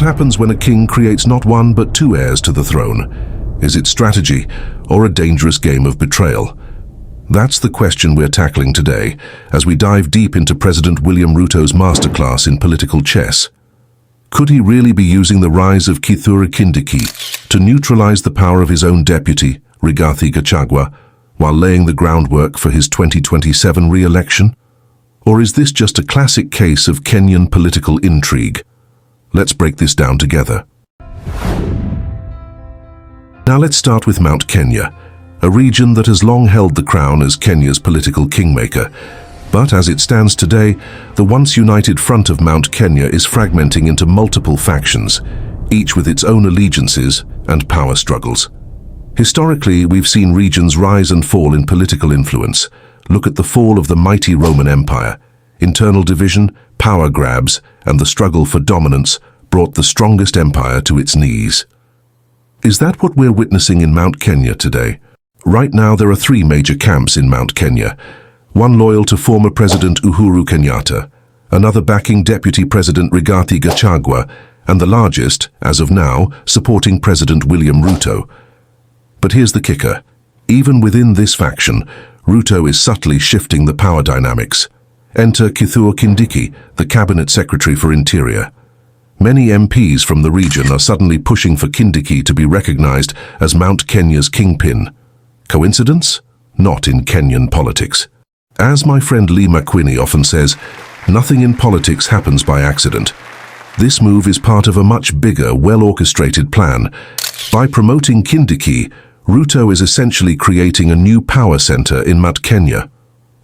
What happens when a king creates not one but two heirs to the throne? Is it strategy or a dangerous game of betrayal? That's the question we're tackling today as we dive deep into President William Ruto's masterclass in political chess. Could he really be using the rise of Kindiki to neutralize the power of his own deputy, Rigathi Gachagua, while laying the groundwork for his 2027 re-election? Or is this just a classic case of Kenyan political intrigue? Let's break this down together. Now let's start with Mount Kenya, a region that has long held the crown as Kenya's political kingmaker. But as it stands today, the once united front of Mount Kenya is fragmenting into multiple factions, each with its own allegiances and power struggles. Historically, we've seen regions rise and fall in political influence. Look at the fall of the mighty Roman Empire. Internal division, power grabs, and the struggle for dominance brought the strongest empire to its knees. Is that what we're witnessing in Mount Kenya today? Right now, there are three major camps in Mount Kenya. One loyal to former President Uhuru Kenyatta, another backing Deputy President Rigathi Gachagua, and the largest, as of now, supporting President William Ruto. But here's the kicker. Even within this faction, Ruto is subtly shifting the power dynamics. Enter Kindiki, the Cabinet Secretary for Interior. Many MPs from the region are suddenly pushing for Kindiki to be recognized as Mount Kenya's kingpin. Coincidence? Not in Kenyan politics. As my friend Lee McQuinney often says, nothing in politics happens by accident. This move is part of a much bigger, well-orchestrated plan. By promoting Kindiki, Ruto is essentially creating a new power center in Mount Kenya.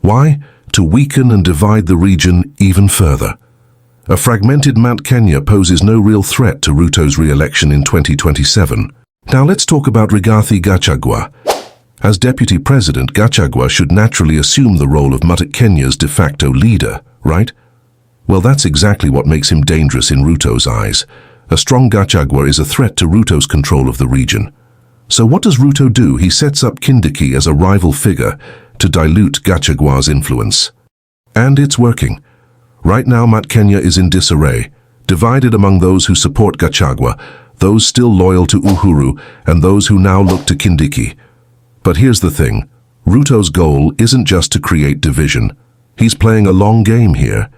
Why? To weaken and divide the region even further. A fragmented Mount Kenya poses no real threat to Ruto's re-election in 2027. Now let's talk about Rigathi Gachagua. As Deputy President, Gachagua should naturally assume the role of Mount Kenya's de facto leader, right? Well, that's exactly what makes him dangerous in Ruto's eyes. A strong Gachagua is a threat to Ruto's control of the region. So what does Ruto do? He sets up Kindiki as a rival figure to dilute Gachagua's influence. And it's working. Right now, Mount Kenya is in disarray, divided among those who support Gachagua, those still loyal to Uhuru, and those who now look to Kindiki. But here's the thing. Ruto's goal isn't just to create division. He's playing a long game here.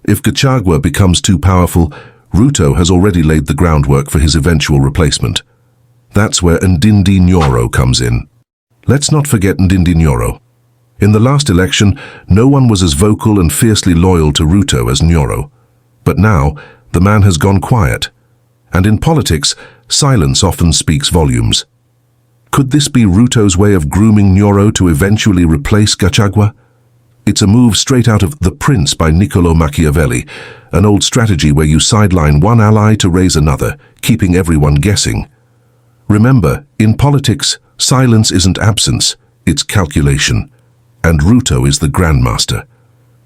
If Gachagua becomes too powerful, Ruto has already laid the groundwork for his eventual replacement. That's where Ndindi Nyoro comes in. Let's not forget Ndindi Nyoro. In the last election, no one was as vocal and fiercely loyal to Ruto as Nyoro. But now, the man has gone quiet. And in politics, silence often speaks volumes. Could this be Ruto's way of grooming Nyoro to eventually replace Gachagua? It's a move straight out of The Prince by Niccolo Machiavelli, an old strategy where you sideline one ally to raise another, keeping everyone guessing. Remember, in politics, silence isn't absence, it's calculation. And Ruto is the grandmaster.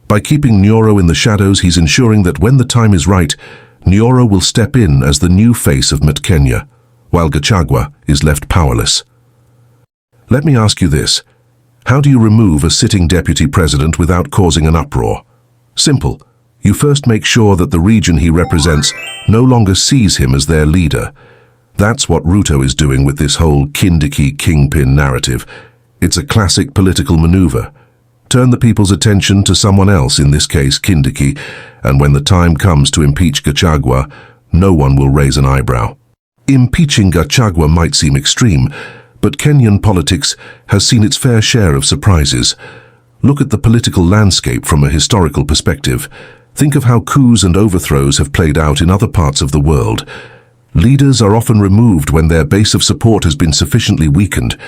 By keeping Nyoro in the shadows, he's ensuring that when the time is right, Nyoro will step in as the new face of Mount Kenya, while Gachagua is left powerless. Let me ask you this. How do you remove a sitting deputy president without causing an uproar? Simple. You first make sure that the region he represents no longer sees him as their leader. That's what Ruto is doing with this whole Kindiki kingpin narrative. It's a classic political maneuver. Turn the people's attention to someone else, in this case Kindiki, and when the time comes to impeach Gachagua, no one will raise an eyebrow. Impeaching Gachagua might seem extreme, but Kenyan politics has seen its fair share of surprises. Look at the political landscape from a historical perspective. Think of how coups and overthrows have played out in other parts of the world. Leaders are often removed when their base of support has been sufficiently weakened.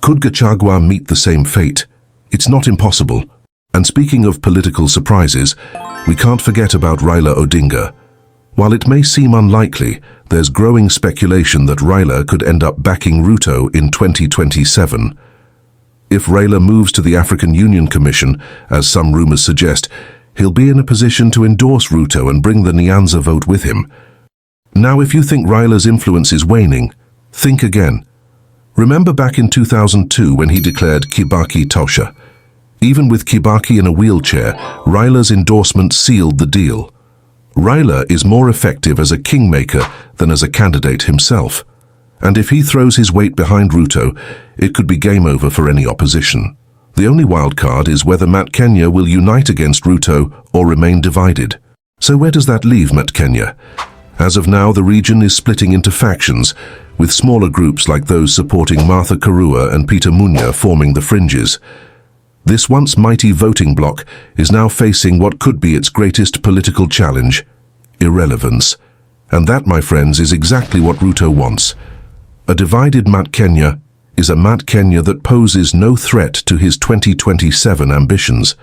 Could Gachagua meet the same fate? It's not impossible. And speaking of political surprises, we can't forget about Raila Odinga. While it may seem unlikely, there's growing speculation that Raila could end up backing Ruto in 2027. If Raila moves to the African Union Commission, as some rumors suggest, he'll be in a position to endorse Ruto and bring the Nyanza vote with him. Now, if you think Raila's influence is waning, think again. Remember back in 2002 when he declared Kibaki Tosha. Even with Kibaki in a wheelchair, Raila's endorsement sealed the deal. Raila is more effective as a kingmaker than as a candidate himself. And if he throws his weight behind Ruto, it could be game over for any opposition. The only wild card is whether Mount Kenya will unite against Ruto or remain divided. So where does that leave Mount Kenya? As of now, the region is splitting into factions, with smaller groups like those supporting Martha Karua and Peter Munya forming the fringes. This once mighty voting bloc is now facing what could be its greatest political challenge: irrelevance. And that, my friends, is exactly what Ruto wants. A divided Mount Kenya is a Mount Kenya that poses no threat to his 2027 ambitions.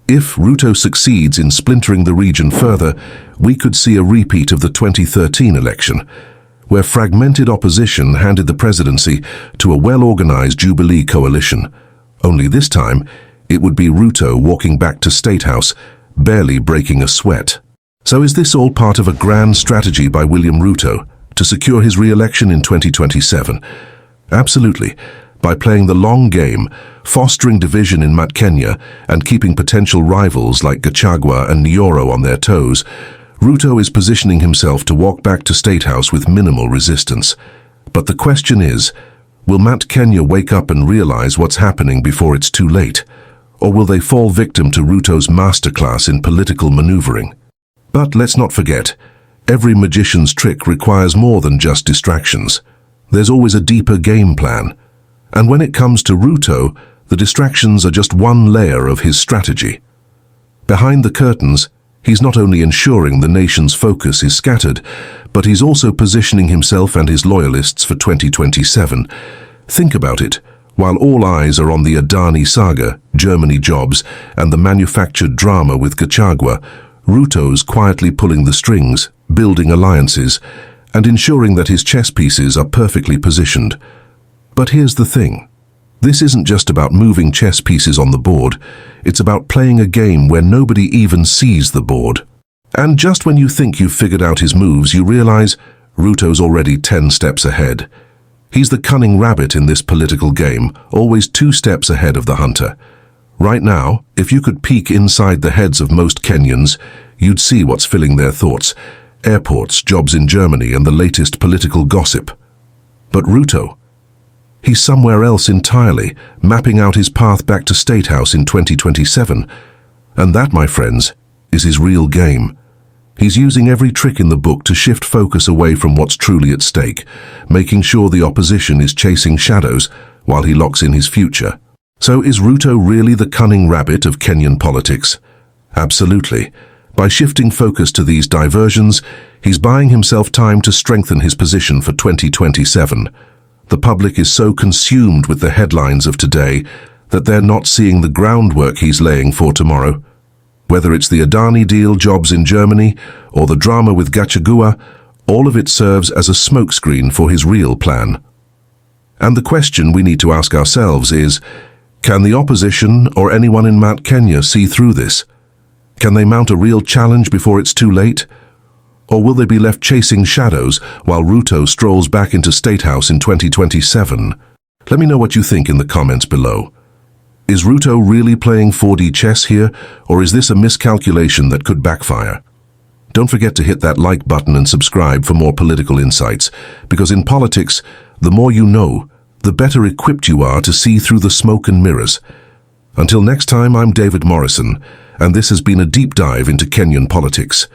If Ruto succeeds in splintering the region further, we could see a repeat of the 2013 election, where fragmented opposition handed the presidency to a well-organized Jubilee coalition. Only this time, it would be Ruto walking back to State House, barely breaking a sweat. So is this all part of a grand strategy by William Ruto to secure his re-election in 2027? Absolutely. By playing the long game, fostering division in Mount Kenya and keeping potential rivals like Gachagua and Nyoro on their toes, Ruto is positioning himself to walk back to State House with minimal resistance. But the question is, will Mount Kenya wake up and realize what's happening before it's too late? Or will they fall victim to Ruto's masterclass in political maneuvering? But let's not forget, every magician's trick requires more than just distractions. There's always a deeper game plan. And when it comes to Ruto, the distractions are just one layer of his strategy. Behind the curtains, he's not only ensuring the nation's focus is scattered, but he's also positioning himself and his loyalists for 2027. Think about it. While all eyes are on the Adani saga, Germany jobs, and the manufactured drama with Gachagua, Ruto's quietly pulling the strings, building alliances, and ensuring that his chess pieces are perfectly positioned. But here's the thing. This isn't just about moving chess pieces on the board. It's about playing a game where nobody even sees the board. And just when you think you've figured out his moves, you realize Ruto's already 10 steps ahead. He's the cunning rabbit in this political game, always 2 steps ahead of the hunter. Right now, if you could peek inside the heads of most Kenyans, you'd see what's filling their thoughts: airports, jobs in Germany, and the latest political gossip. But Ruto, he's somewhere else entirely, mapping out his path back to State House in 2027. And that, my friends, is his real game. He's using every trick in the book to shift focus away from what's truly at stake, making sure the opposition is chasing shadows while he locks in his future. So is Ruto really the cunning rabbit of Kenyan politics? Absolutely. By shifting focus to these diversions, he's buying himself time to strengthen his position for 2027. The public is so consumed with the headlines of today that they're not seeing the groundwork he's laying for tomorrow. Whether it's the Adani deal, jobs in Germany, or the drama with Gachagua, all of it serves as a smokescreen for his real plan. And the question we need to ask ourselves is, can the opposition or anyone in Mount Kenya see through this? Can they mount a real challenge before it's too late? Or will they be left chasing shadows while Ruto strolls back into State House in 2027? Let me know what you think in the comments below. Is Ruto really playing 4D chess here, or is this a miscalculation that could backfire? Don't forget to hit that like button and subscribe for more political insights, because in politics, the more you know, the better equipped you are to see through the smoke and mirrors. Until next time, I'm David Morrison, and this has been a deep dive into Kenyan politics.